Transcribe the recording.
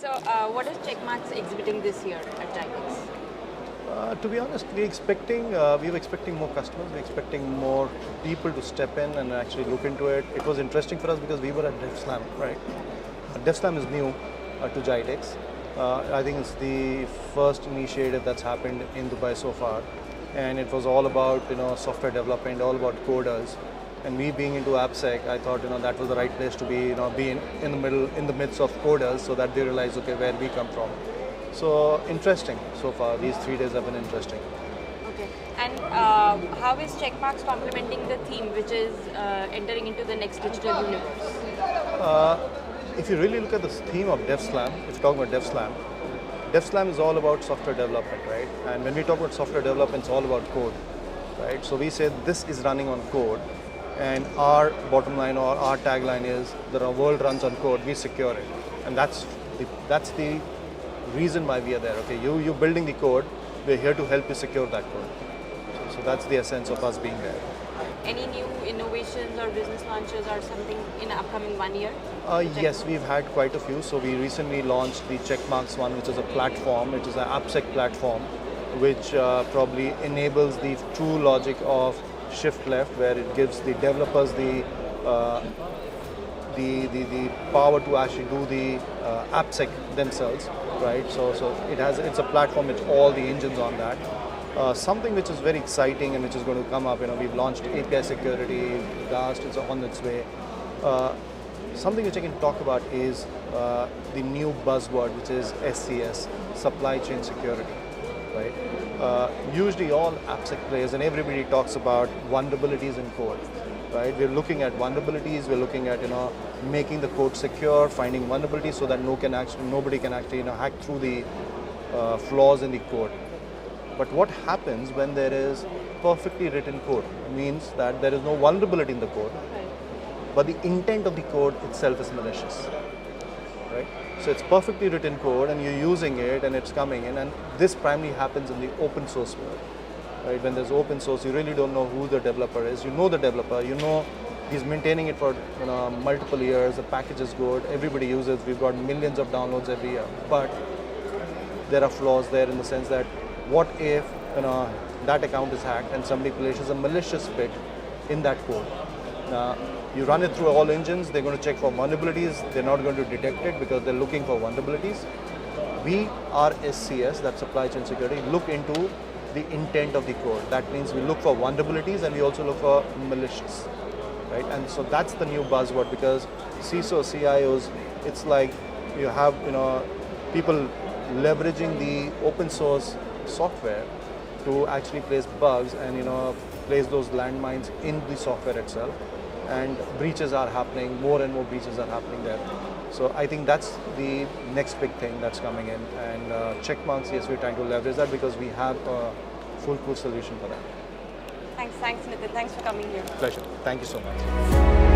So, what is Checkmarx exhibiting this year at Gitex? To be honest, we were expecting more customers, we were expecting more people to step in and actually look into it. It was interesting for us because we were at DevSlam, right? DevSlam is new to Gitex. I think it's the first initiative that's happened in Dubai so far, and it was all about software development, all about coders. And we being into AppSec, I thought that was the right place to be in the midst of coders, so that they realize where we come from. So interesting so far. These 3 days have been interesting. Okay. And how is Checkmarx complementing the theme, which is entering into the next digital universe? If you really look at the theme of DevSlam, if you're talking about DevSlam, DevSlam is all about software development, right? And when we talk about software development, it's all about code, right? So we say this is running on code, and our bottom line or our tagline is that our world runs on code, we secure it. And that's the reason why we are there. Okay, you building the code, we're here to help you secure that code. So that's the essence of us being there. Any new innovations or business launches or something in the upcoming 1 year? Yes, we've had quite a few. So we recently launched the Checkmarx one, which is a platform, which is an AppSec platform, which probably enables the true logic of shift left, where it gives the developers the power to actually do the AppSec themselves, right? So it's a platform with all the engines on that. Something which is very exciting and which is going to come up. We've launched API security, Dast is on its way. Something which I can talk about is the new buzzword, which is SCS, supply chain security, right? Usually all AppSec players and everybody talks about vulnerabilities in code, right? We're looking at vulnerabilities, we're looking at making the code secure, finding vulnerabilities so that nobody can actually hack through the flaws in the code. But what happens when there is perfectly written code? It means that there is no vulnerability in the code, but the intent of the code itself is malicious, right? So it's perfectly written code and you're using it and it's coming in, and this primarily happens in the open source world, right? When there's open source, you really don't know who the developer is. You know the developer, he's maintaining it for multiple years, the package is good, everybody uses it, we've got millions of downloads every year. But there are flaws there in the sense that what if that account is hacked and somebody places a malicious bit in that code? You run it through all engines, they're going to check for vulnerabilities, they're not going to detect it because they're looking for vulnerabilities. We, our SCS, that supply chain security, look into the intent of the code. That means we look for vulnerabilities and we also look for malicious, right? And so that's the new buzzword, because CISOs, CIOs, it's like you have people leveraging the open source software to actually place bugs and place those landmines in the software itself, and breaches are happening, more and more breaches are happening there. So I think that's the next big thing that's coming in, and Checkmarx, yes, we're trying to leverage that because we have a foolproof solution for that. Thanks Nitin, thanks for coming here. Pleasure, thank you so much.